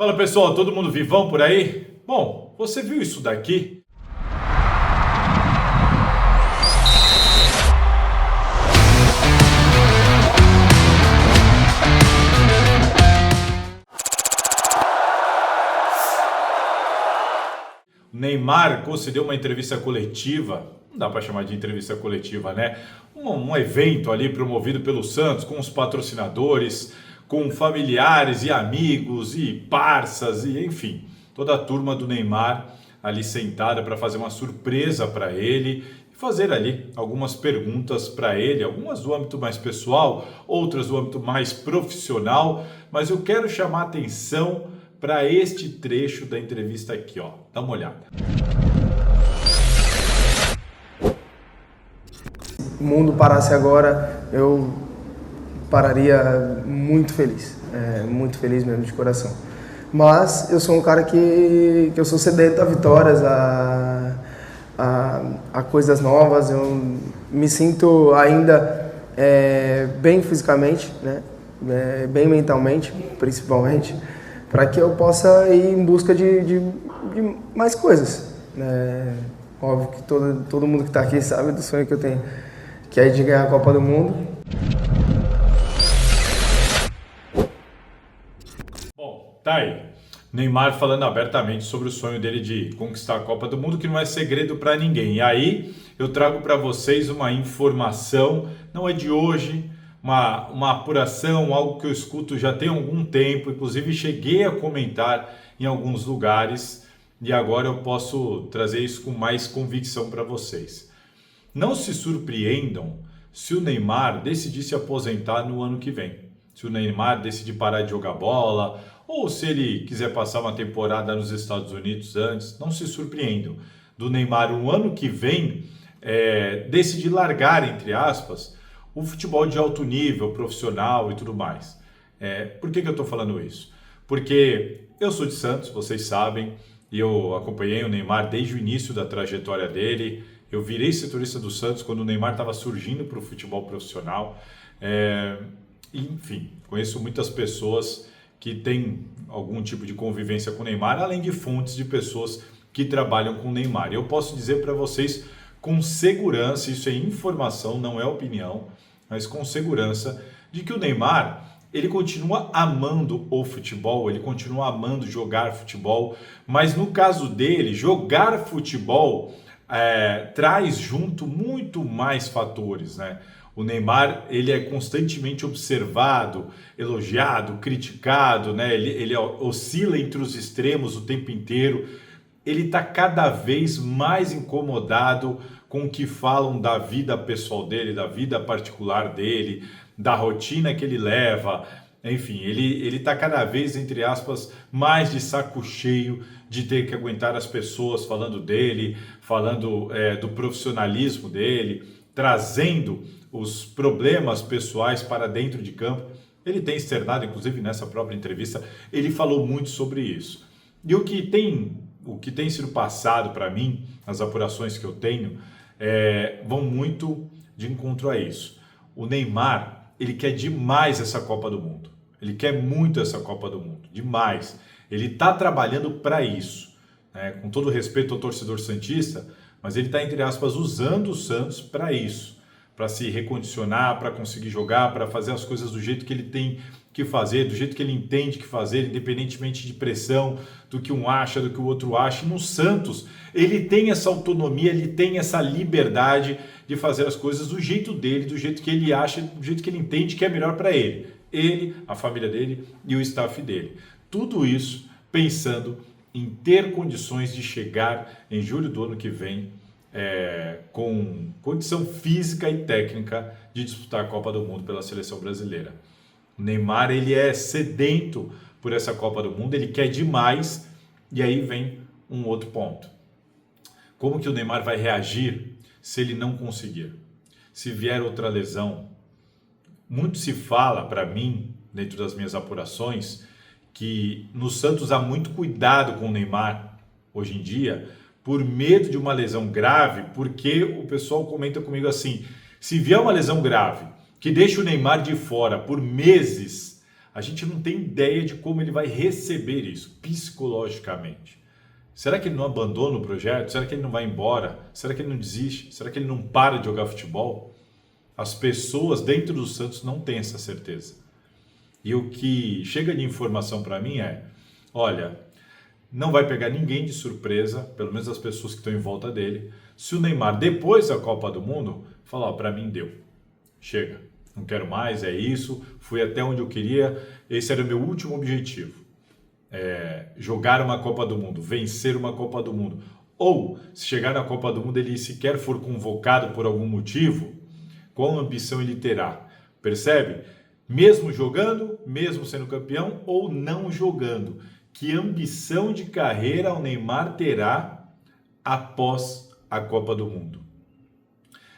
Fala pessoal, todo mundo vivão por aí? Bom, você viu isso daqui? O Neymar concedeu uma entrevista coletiva, não dá para chamar de entrevista coletiva, né? Um evento ali promovido pelo Santos, com os patrocinadores, com familiares e amigos e parças e enfim, toda a turma do Neymar ali sentada para fazer uma surpresa para ele e fazer ali algumas perguntas para ele, algumas do âmbito mais pessoal, outras do âmbito mais profissional, mas eu quero chamar a atenção para este trecho da entrevista aqui, ó. Dá uma olhada. O mundo parasse agora, eu pararia muito feliz mesmo de coração. Mas eu sou um cara que eu sou sedento a vitórias, a coisas novas. Eu me sinto ainda bem fisicamente, né? Bem mentalmente, principalmente, para que eu possa ir em busca de mais coisas. Óbvio que todo mundo que está aqui sabe do sonho que eu tenho, que é de ganhar a Copa do Mundo. Bom, tá aí. Neymar falando abertamente sobre o sonho dele de conquistar a Copa do Mundo, que não é segredo para ninguém. E aí eu trago para vocês uma informação, não é de hoje, uma apuração, algo que eu escuto já tem algum tempo, inclusive cheguei a comentar em alguns lugares e agora eu posso trazer isso com mais convicção para vocês. Não se surpreendam se o Neymar decidir se aposentar no ano que vem. Se o Neymar decidir parar de jogar bola, ou se ele quiser passar uma temporada nos Estados Unidos antes, não se surpreendam do Neymar o ano que vem decidir largar, entre aspas, o futebol de alto nível, profissional e tudo mais. Por que eu estou falando isso? Porque eu sou de Santos, vocês sabem, e eu acompanhei o Neymar desde o início da trajetória dele. Eu virei setorista do Santos quando o Neymar estava surgindo para o futebol profissional. Enfim, conheço muitas pessoas que têm algum tipo de convivência com o Neymar, além de fontes de pessoas que trabalham com o Neymar. Eu posso dizer para vocês com segurança, isso é informação, não é opinião, mas com segurança, de que o Neymar, ele continua amando o futebol, ele continua amando jogar futebol, mas no caso dele, jogar futebol traz junto muito mais fatores, né? O Neymar, ele é constantemente observado, elogiado, criticado, né? Ele oscila entre os extremos o tempo inteiro. Ele está cada vez mais incomodado com o que falam da vida pessoal dele, da vida particular dele, da rotina que ele leva. Enfim, ele está cada vez, entre aspas, mais de saco cheio de ter que aguentar as pessoas falando dele, falando do profissionalismo dele, trazendo os problemas pessoais para dentro de campo. Ele tem externado, inclusive nessa própria entrevista, ele falou muito sobre isso. E o que tem sido passado para mim, as apurações que eu tenho, vão muito de encontro a isso. O Neymar, ele quer demais essa Copa do Mundo. Ele quer muito essa Copa do Mundo, demais. Ele está trabalhando para isso, né? Com todo respeito ao torcedor santista, mas ele está, entre aspas, usando o Santos para isso, para se recondicionar, para conseguir jogar, para fazer as coisas do jeito que ele tem que fazer, do jeito que ele entende que fazer, independentemente de pressão, do que um acha, do que o outro acha. E no Santos, ele tem essa autonomia, ele tem essa liberdade de fazer as coisas do jeito dele, do jeito que ele acha, do jeito que ele entende que é melhor para ele. Ele, a família dele e o staff dele. Tudo isso pensando em ter condições de chegar em julho do ano que vem com condição física e técnica de disputar a Copa do Mundo pela seleção brasileira. O Neymar, ele é sedento por essa Copa do Mundo, ele quer demais, e aí vem um outro ponto. Como que o Neymar vai reagir se ele não conseguir? Se vier outra lesão? Muito se fala para mim, dentro das minhas apurações, que no Santos há muito cuidado com o Neymar hoje em dia, por medo de uma lesão grave, porque o pessoal comenta comigo assim, se vier uma lesão grave que deixa o Neymar de fora por meses, a gente não tem ideia de como ele vai receber isso psicologicamente. Será que ele não abandona o projeto? Será que ele não vai embora? Será que ele não desiste? Será que ele não para de jogar futebol? As pessoas dentro do Santos não têm essa certeza. E o que chega de informação para mim é, olha, não vai pegar ninguém de surpresa, pelo menos as pessoas que estão em volta dele, se o Neymar, depois da Copa do Mundo, falar, para mim deu, chega, não quero mais, é isso, fui até onde eu queria, esse era o meu último objetivo, jogar uma Copa do Mundo, vencer uma Copa do Mundo, ou se chegar na Copa do Mundo ele sequer for convocado por algum motivo, qual ambição ele terá? Percebe? Mesmo jogando, mesmo sendo campeão ou não jogando, que ambição de carreira o Neymar terá após a Copa do Mundo?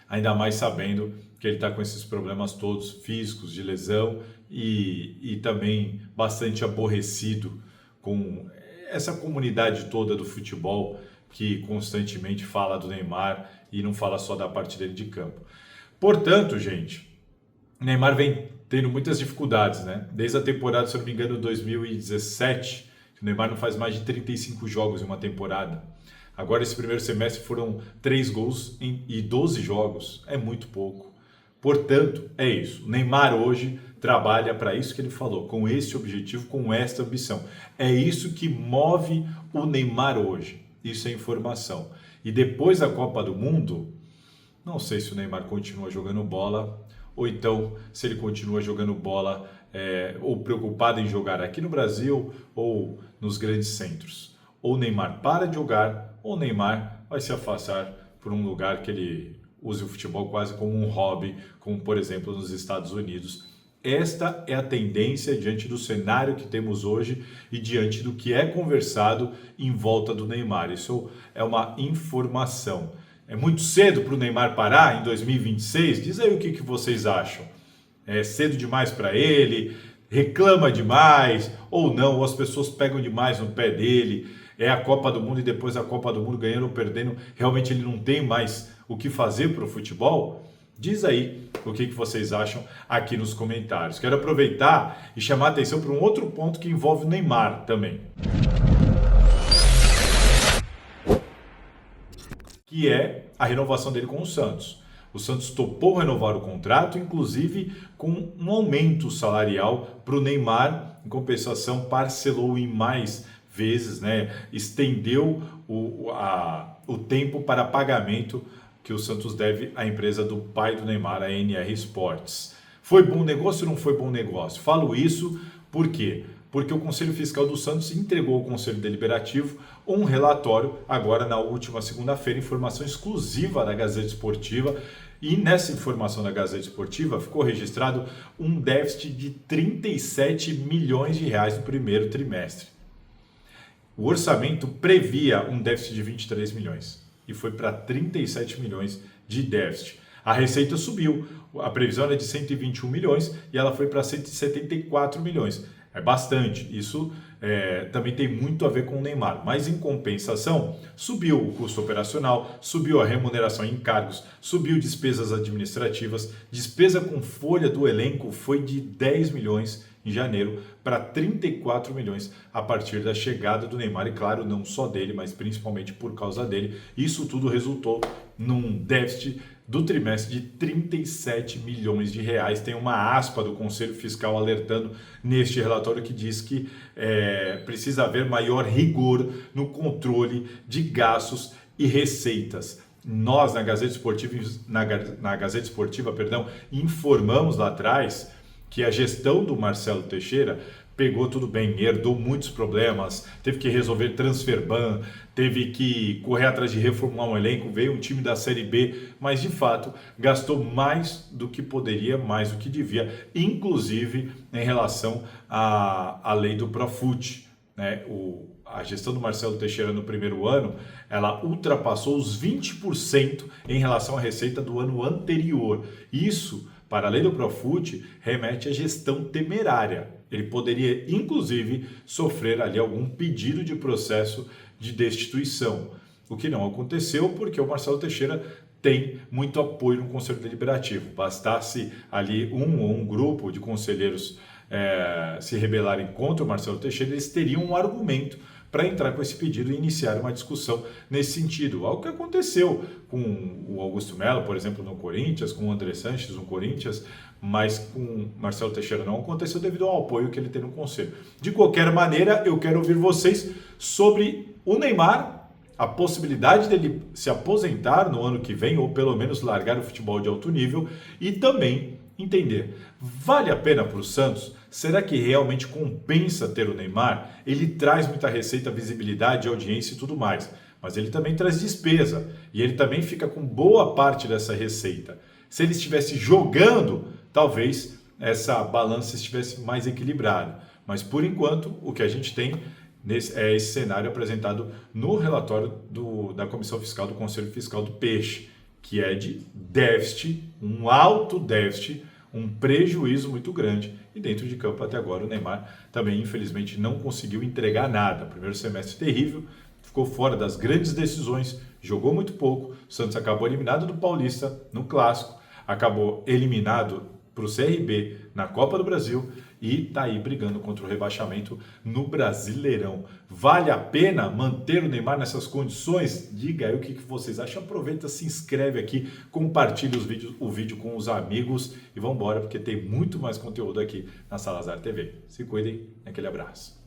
Ainda mais sabendo que ele está com esses problemas todos físicos, de lesão e também bastante aborrecido com essa comunidade toda do futebol que constantemente fala do Neymar e não fala só da parte dele de campo. Portanto, gente, o Neymar vem tendo muitas dificuldades, né? Desde a temporada, se eu não me engano, 2017, o Neymar não faz mais de 35 jogos em uma temporada. Agora, esse primeiro semestre foram 3 gols e 12 jogos. É muito pouco. Portanto, é isso. O Neymar hoje trabalha para isso que ele falou, com esse objetivo, com esta ambição. É isso que move o Neymar hoje. Isso é informação. E depois da Copa do Mundo, não sei se o Neymar continua jogando bola, ou então se ele continua jogando bola ou preocupado em jogar aqui no Brasil ou nos grandes centros. Ou o Neymar para de jogar, ou o Neymar vai se afastar por um lugar que ele use o futebol quase como um hobby, como por exemplo nos Estados Unidos. Esta é a tendência diante do cenário que temos hoje e diante do que é conversado em volta do Neymar. Isso é uma informação. É muito cedo para o Neymar parar em 2026? Diz aí o que vocês acham. É cedo demais para ele? Reclama demais? Ou não? Ou as pessoas pegam demais no pé dele? É a Copa do Mundo e depois da Copa do Mundo ganhando ou perdendo, realmente ele não tem mais o que fazer para o futebol? Diz aí o que vocês acham aqui nos comentários. Quero aproveitar e chamar a atenção para um outro ponto que envolve o Neymar também. Que é a renovação dele com o Santos. O Santos topou renovar o contrato, inclusive com um aumento salarial para o Neymar. Em compensação, parcelou em mais vezes, né? Estendeu o tempo para pagamento que o Santos deve à empresa do pai do Neymar, a NR Sports. Foi bom negócio ou não foi bom negócio? Falo isso por quê? Porque o Conselho Fiscal do Santos entregou ao Conselho Deliberativo um relatório, agora na última segunda-feira, informação exclusiva da Gazeta Esportiva, e nessa informação da Gazeta Esportiva ficou registrado um déficit de 37 milhões de reais no primeiro trimestre. O orçamento previa um déficit de 23 milhões e foi para 37 milhões de déficit. A receita subiu, a previsão era de 121 milhões e ela foi para 174 milhões. É bastante, isso também tem muito a ver com o Neymar, mas em compensação subiu o custo operacional, subiu a remuneração em encargos, subiu despesas administrativas, despesa com folha do elenco foi de 10 milhões em janeiro para 34 milhões a partir da chegada do Neymar e claro, não só dele, mas principalmente por causa dele. Isso tudo resultou num déficit do trimestre de 37 milhões de reais. Tem uma aspa do Conselho Fiscal alertando neste relatório que diz que precisa haver maior rigor no controle de gastos e receitas. Nós, na Gazeta Esportiva, informamos lá atrás que a gestão do Marcelo Teixeira pegou tudo bem, herdou muitos problemas, teve que resolver transfer ban, teve que correr atrás de reformular um elenco, veio um time da Série B, mas de fato gastou mais do que poderia, mais do que devia, inclusive em relação à lei do Profut, né? A gestão do Marcelo Teixeira no primeiro ano, ela ultrapassou os 20% em relação à receita do ano anterior. Isso, para a lei do Profut, remete à gestão temerária. Ele poderia, inclusive, sofrer ali algum pedido de processo de destituição, o que não aconteceu porque o Marcelo Teixeira tem muito apoio no Conselho Deliberativo. Bastasse ali um grupo de conselheiros se rebelarem contra o Marcelo Teixeira, eles teriam um argumento para entrar com esse pedido e iniciar uma discussão nesse sentido. Algo que aconteceu com o Augusto Melo, por exemplo, no Corinthians, com o André Sanches no Corinthians, mas com o Marcelo Teixeira não aconteceu devido ao apoio que ele tem no Conselho. De qualquer maneira, eu quero ouvir vocês sobre o Neymar, a possibilidade dele se aposentar no ano que vem, ou pelo menos largar o futebol de alto nível, e também entender, vale a pena para o Santos? Será que realmente compensa ter o Neymar? Ele traz muita receita, visibilidade, audiência e tudo mais, mas ele também traz despesa, e ele também fica com boa parte dessa receita. Se ele estivesse jogando, talvez essa balança estivesse mais equilibrada, mas por enquanto o que a gente tem é esse cenário apresentado no relatório da Comissão Fiscal do Conselho Fiscal do Peixe, que é de déficit, um alto déficit, um prejuízo muito grande. E dentro de campo, até agora, o Neymar também, infelizmente, não conseguiu entregar nada. Primeiro semestre terrível, ficou fora das grandes decisões, jogou muito pouco. O Santos acabou eliminado do Paulista no Clássico, acabou eliminado para o CRB na Copa do Brasil e está aí brigando contra o rebaixamento no Brasileirão. Vale a pena manter o Neymar nessas condições? Diga aí o que vocês acham. Aproveita, se inscreve aqui, compartilha o vídeo com os amigos e vamos embora, porque tem muito mais conteúdo aqui na Salazar TV. Se cuidem, aquele abraço.